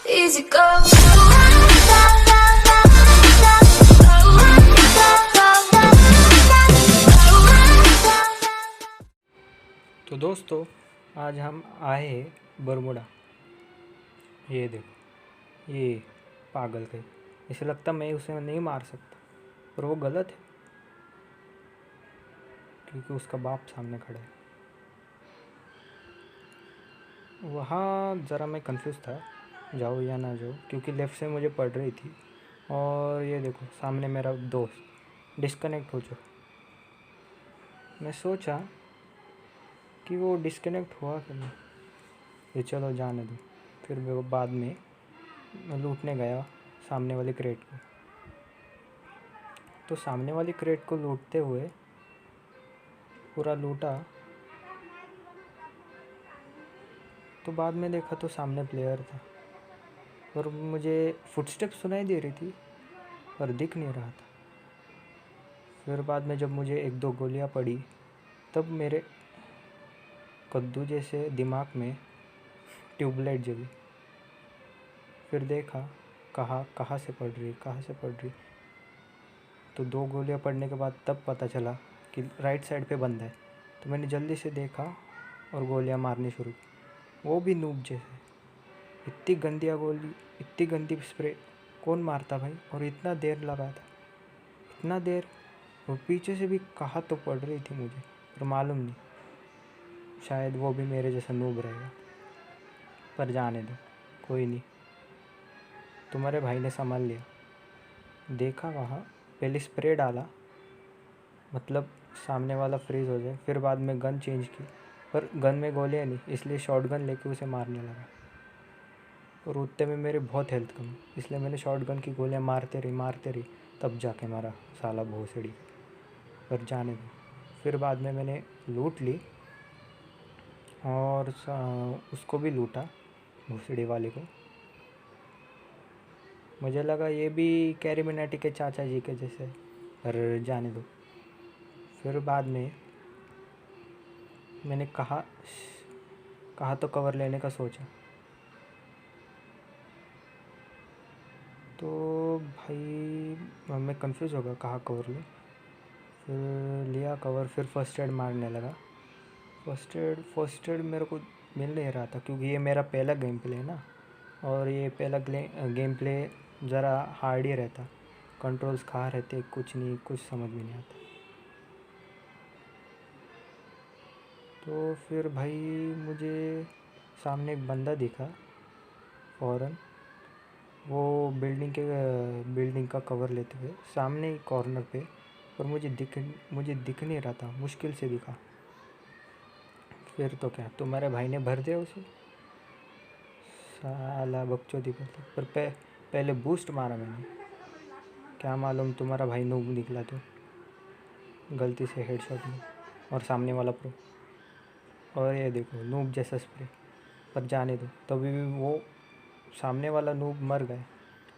Easy go. तो दोस्तों, आज हम आए हैं बरमुडा। ये देखो, ये पागल के इसे लगता मैं उसे नहीं मार सकता, पर वो गलत है क्योंकि उसका बाप सामने खड़ा है। वहाँ ज़रा मैं कंफ्यूज था, जाओ या ना जाओ, क्योंकि लेफ़्ट से मुझे पड़ रही थी। और ये देखो, सामने मेरा दोस्त डिस्कनेक्ट हो चुका। मैं सोचा कि वो डिस्कनेक्ट हुआ कि नहीं, ये चलो जाने दो। फिर वो बाद में मैं लूटने गया सामने वाली क्रेट को। तो सामने वाली क्रेट को लूटते हुए पूरा लूटा, तो बाद में देखा तो सामने प्लेयर था और मुझे फुटस्टेप सुनाई दे रही थी पर दिख नहीं रहा था। फिर बाद में जब मुझे एक दो गोलियां पड़ी, तब मेरे कद्दू जैसे दिमाग में ट्यूबलाइट जली। फिर देखा कहाँ से पड़ रही। तो दो गोलियां पड़ने के बाद तब पता चला कि राइट साइड पे बंदा है। तो मैंने जल्दी से देखा और गोलियां मारनी शुरू की, वो भी नूब जैसे। इतनी गंदी गोली, इतनी गंदी स्प्रे कौन मारता भाई? और इतना देर लगा था, इतना देर। और पीछे से भी कहा तो पड़ रही थी मुझे, पर मालूम नहीं, शायद वो भी मेरे जैसा नूब रहेगा। पर जाने दो, कोई नहीं, तुम्हारे भाई ने संभाल लिया। देखा वहाँ पहले स्प्रे डाला, मतलब सामने वाला फ्रीज़ हो जाए। फिर बाद में गन चेंज की, पर गन में गोलियाँ नहीं, इसलिए शॉट गन लेके उसे मारने लगा। और उतने में मेरी बहुत हेल्थ कम, इसलिए मैंने शॉट गन की गोलियाँ मारते रही, तब जाके मारा साला भोसड़ी। पर जाने दो। फिर बाद में मैंने लूट ली और उसको भी लूटा, भोसड़ी वाले को। मुझे लगा ये भी कैरी के चाचा जी के जैसे, पर जाने दो। फिर बाद में मैंने कहा तो कवर लेने का सोचा, तो भाई मैं कंफ्यूज हो गया कहाँ कवर लूँ। फिर लिया कवर, फिर फर्स्ट एड मारने लगा। फर्स्ट एड मेरे को मिल नहीं रहा था, क्योंकि ये मेरा पहला गेम प्ले है ना, और ये पहला गेम प्ले ज़रा हार्ड ही रहता। कंट्रोल्स कहाँ रहते कुछ नहीं, कुछ समझ में नहीं आता। तो फिर भाई मुझे सामने एक बंदा दिखा फ़ौरन, वो बिल्डिंग का कवर लेते हुए सामने ही कॉर्नर पे। और मुझे दिख नहीं रहा था, मुश्किल से दिखा। फिर तो क्या, तुम्हारे भाई ने भर दिया उसे, साला बकचोदी करता। पर पहले बूस्ट मारा मैंने, क्या मालूम तुम्हारा भाई नूब निकला तो गलती से हेडशॉट में, और सामने वाला प्रो। और ये देखो नूब जैसा स्प्रे। पर जाने दो, तभी भी वो सामने वाला नूब मर गया।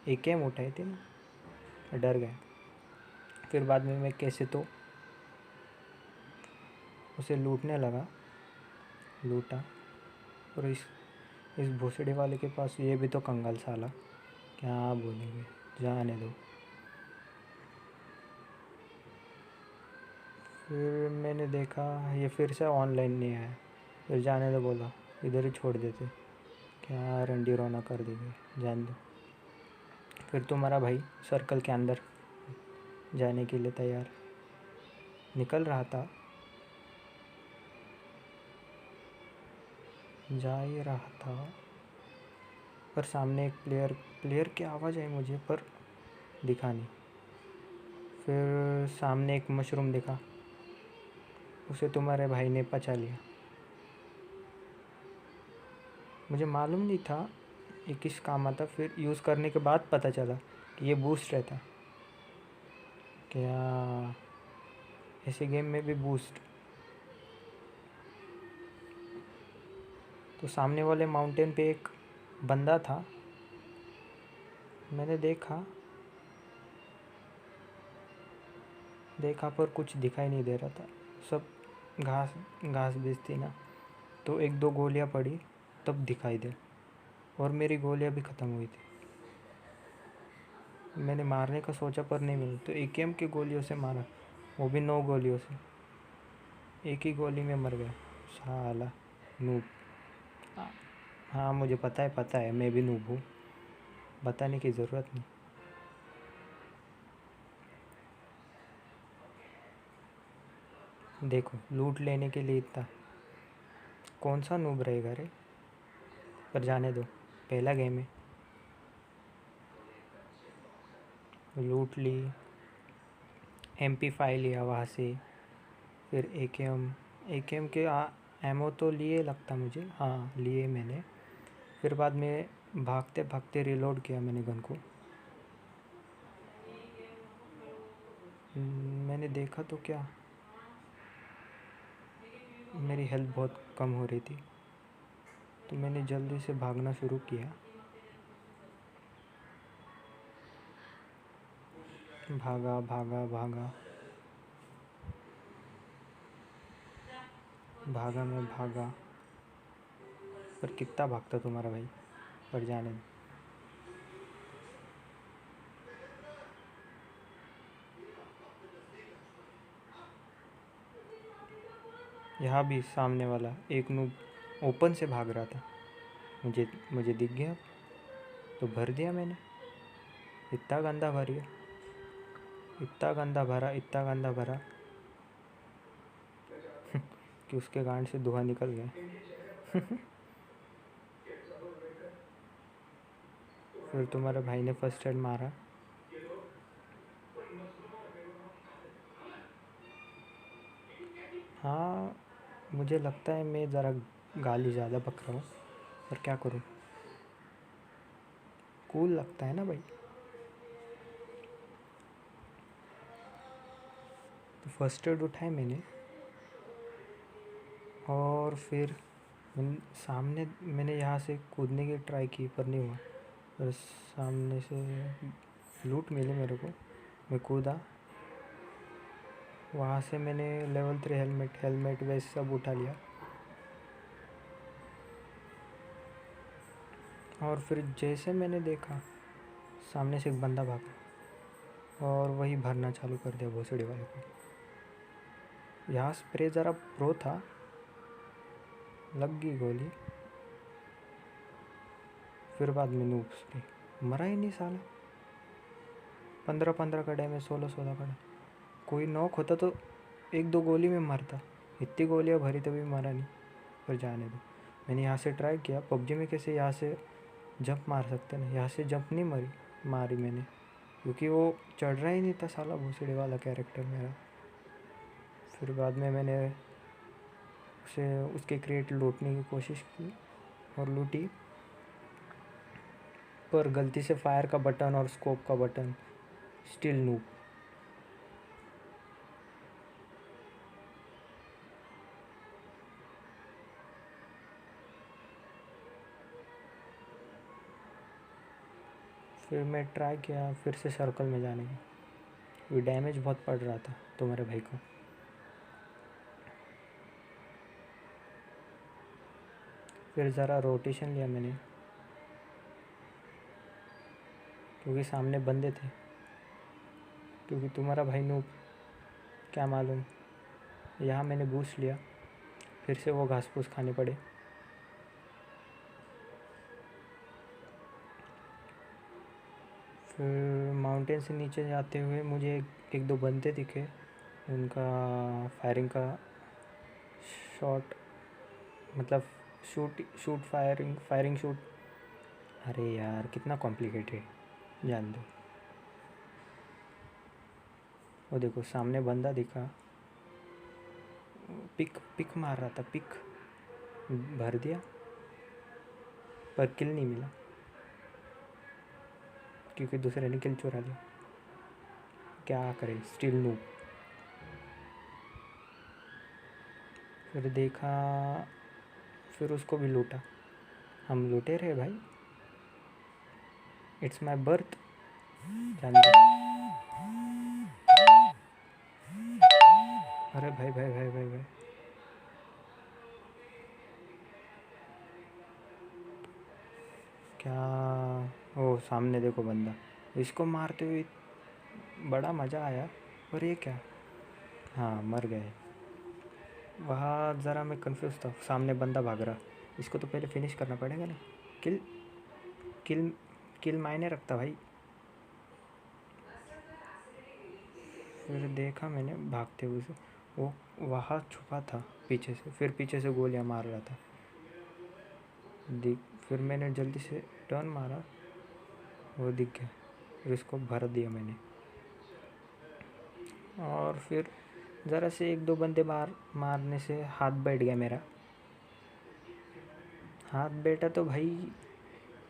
एक एम उठाई थी ना, डर गया। फिर बाद में मैं कैसे तो उसे लूटने लगा, लूटा। और इस भोसड़े वाले के पास ये भी तो कंगाल साला, क्या बोलेंगे, जाने दो। फिर मैंने देखा ये फिर से ऑनलाइन नहीं आया, फिर जाने दो बोला, इधर ही छोड़ देते, क्या रंडी रोना कर देंगे, जान दो। फिर तुम्हारा भाई सर्कल के अंदर जाने के लिए तैयार निकल रहा था, जा ही रहा था, पर सामने एक प्लेयर की आवाज़ आई मुझे, पर दिखा नहीं। फिर सामने एक मशरूम दिखा, उसे तुम्हारे भाई ने पचा लिया। मुझे मालूम नहीं था ये किस काम आता, फिर यूज़ करने के बाद पता चला कि ये बूस्ट रहता। क्या ऐसे गेम में भी बूस्ट? तो सामने वाले माउंटेन पे एक बंदा था, मैंने देखा पर कुछ दिखाई नहीं दे रहा था, सब घास घास बीज थी ना। तो एक दो गोलियां पड़ी तब दिखाई दे। और मेरी गोलियां भी ख़त्म हुई थी। मैंने मारने का सोचा पर नहीं मिला, तो AKM की गोलियों से मारा, वो भी 9 गोलियों से। एक ही गोली में मर गया साला नूब। हाँ मुझे पता है मैं भी नूब हूँ, बताने की ज़रूरत नहीं। देखो लूट लेने के लिए इतना कौन सा नूब रहेगा रे, पर जाने दो, पहला गेम है। लूट ली, MP5 लिया वहाँ से, फिर AKM के एमओ तो लिए लगता मुझे, हाँ लिए मैंने। फिर बाद में भागते भागते रिलोड किया मैंने गन को। मैंने देखा तो क्या, मेरी हेल्थ बहुत कम हो रही थी, तो मैंने जल्दी से भागना शुरू किया। भागा भागा भागा भागा मैं भागा, पर कितना भागता तुम्हारा भाई, पर जाने दो। यहाँ भी सामने वाला एक नूब ओपन से भाग रहा था, मुझे मुझे दिख गया, तो भर दिया मैंने। इतना गंदा भरिया, इतना गंदा भरा, इतना गंदा भरा कि उसके गांड से धुआं निकल गया। फिर तुम्हारे भाई ने फर्स्ट एड मारा। हाँ मुझे लगता है मैं ज़रा गाली ज़्यादा बक रहा हूँ, पर क्या करूँ, कूल लगता है ना भाई। तो फर्स्ट एड उठाए मैंने, और फिर सामने मैंने यहाँ से कूदने की ट्राई की पर नहीं हुआ, और सामने से लूट मिली मेरे को, मैं कूदा, वहाँ से मैंने लेवल 3 हेलमेट वेस्ट सब उठा लिया। और फिर जैसे मैंने देखा सामने से एक बंदा भागा, और वही भरना चालू कर दिया भोसड़ी वाले को। यहाँ स्प्रे ज़रा प्रो था, लग गई गोली। फिर बाद में नूब स्प्रे, मरा ही नहीं साला। 15-15 का डैमेज, 16-16 का। कोई नॉक होता तो 1-2 गोली में मरता, इतनी गोलियाँ भरी तभी मरा नहीं, पर जाने दो। मैंने यहाँ से ट्राई किया, PUBG में कैसे यहाँ से जंप मार सकते ना, यहाँ से जंप नहीं मारी मैंने, क्योंकि वो चढ़ रहा ही नहीं था साला भोसड़ी वाला कैरेक्टर मेरा। फिर बाद में मैंने उसके क्रेट लूटने की कोशिश की और लूटी, पर गलती से फायर का बटन और स्कोप का बटन, स्टिल नूब। फिर मैं ट्राई किया फिर से सर्कल में जाने का, क्योंकि डैमेज बहुत पड़ रहा था तुम्हारे भाई को। फिर ज़रा रोटेशन लिया मैंने, क्योंकि सामने बंदे थे, क्योंकि तुम्हारा भाई नूब, क्या मालूम। यहाँ मैंने बूस्ट लिया, फिर से वो घास फूस खाने पड़े। फिर माउंटेन से नीचे जाते हुए मुझे एक दो बंदे दिखे, उनका फायरिंग का शॉट, मतलब शूट फायरिंग शूट, अरे यार कितना कॉम्प्लिकेटेड, जान दो। वो देखो सामने बंदा दिखा, पिक मार रहा था, पिक भर दिया, पर किल नहीं मिला, क्योंकि दूसरे ने किल चुरा लिया। क्या करे, स्टिल नूब। फिर देखा, फिर उसको भी लूटा, हम लूटे रहे भाई, इट्स माई बर्थ, जान दो। अरे भाई भाई भाई भाई भाई, क्या? ओ सामने देखो बंदा, इसको मारते हुए बड़ा मज़ा आया। पर ये क्या? हाँ मर गए। वहाँ ज़रा मैं कंफ्यूज था, सामने बंदा भाग रहा, इसको तो पहले फिनिश करना पड़ेगा ना। किल किल किल मायने रखता भाई। फिर देखा मैंने भागते हुए से, वो वहाँ छुपा था पीछे से, फिर पीछे से गोलियां मार रहा था। दिख फिर मैंने जल्दी से टर्न मारा, वो दिख गया, फिर उसको भर दिया मैंने। और फिर ज़रा से एक दो बंदे मारने से हाथ बैठ गया मेरा। हाथ बैठा तो भाई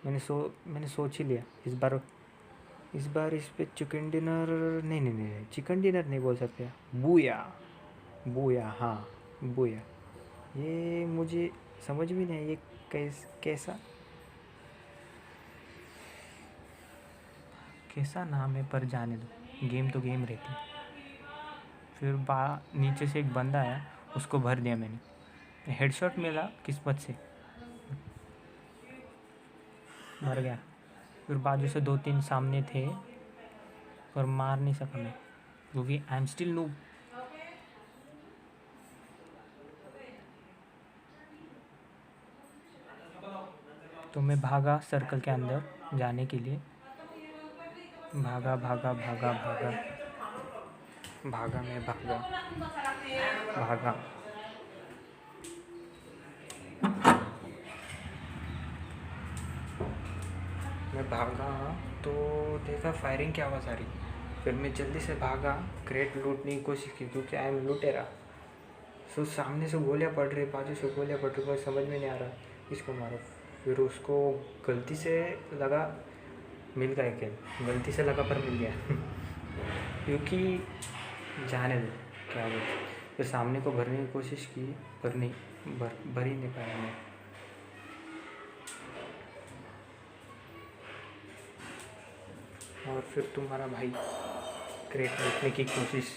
मैंने सोच ही लिया इस बार इस पे चिकन डिनर नहीं, चिकन डिनर नहीं बोल सकते, बूया बूया, हाँ बूया। ये मुझे समझ भी नहीं, ये कैसा कैसा नाम है, पर जाने दो, गेम तो गेम रहती है। फिर नीचे से एक बंदा आया, उसको भर दिया मैंने, हेडशॉट मिला किस्मत से, मर गया। फिर बाजू से 2-3 सामने थे, पर मार नहीं सका मैं, क्योंकि आई एम स्टिल नूब। तो मैं भागा सर्कल के अंदर जाने के लिए, भागा भागा भागा भागा भागा मैं भागा भागा। मैं भागा तो देखा फायरिंग की आवाज़ आ रही, फिर मैं जल्दी से भागा, क्रेट लूटने की कोशिश की, क्योंकि आई एम लूटेरा। सो सामने से गोलियां पड़ रही, बाजू से गोलियां पड़ रही, कोई समझ में नहीं आ रहा किसको मारो। फिर उसको गलती से लगा, मिल गया किल, गलती से लगा पर मिल गया क्योंकि जाने दो क्या बोलते। फिर सामने को भरने की कोशिश की, पर नहीं भर ही नहीं पाया मैं। और फिर तुम्हारा भाई क्रेट लूटने की कोशिश,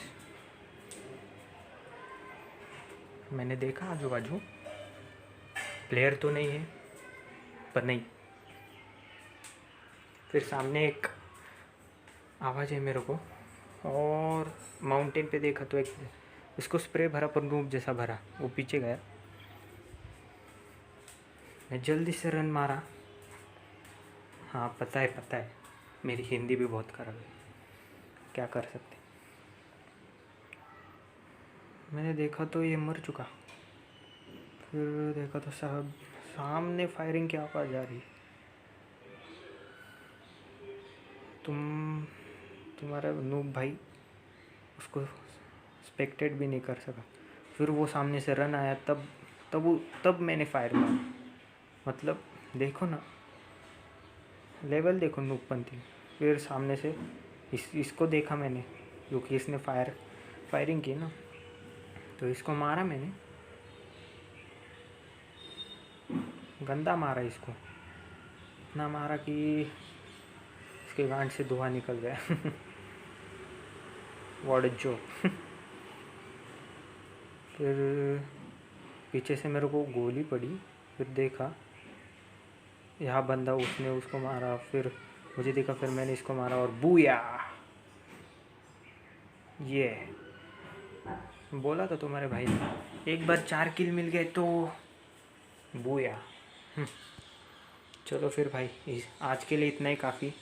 मैंने देखा आजू बाजू प्लेयर तो नहीं है, पर नहीं, फिर सामने एक आवाज़ है मेरे को, और माउंटेन पे देखा तो एक इसको स्प्रे भरा, पर नूब जैसा भरा, वो पीछे गया। मैं जल्दी से रन मारा। हाँ पता है, मेरी हिंदी भी बहुत खराब है, क्या कर सकते। मैंने देखा तो ये मर चुका, फिर देखा तो सामने फायरिंग की आवाज़ आ रही। तुम्हारा नूब भाई उसको स्पेक्टेट भी नहीं कर सका। फिर वो सामने से रन आया, तब मैंने फायर मारा। मतलब देखो ना, लेवल देखो नूबपंथी। फिर सामने से इसको देखा मैंने, क्योंकि इसने फायरिंग की ना, तो इसको मारा मैंने, गंदा मारा इसको, ना मारा कि इसके गांड से धुआं निकल गया व्हाट अ जोक फिर पीछे से मेरे को गोली पड़ी, फिर देखा यहाँ बंदा, उसने उसको मारा, फिर मुझे देखा, फिर मैंने इसको मारा, और बूया। ये बोला था तुम्हारे भाई ने, एक बार 4 किल मिल गए तो बूया। चलो फिर भाई, आज के लिए इतना ही काफ़ी।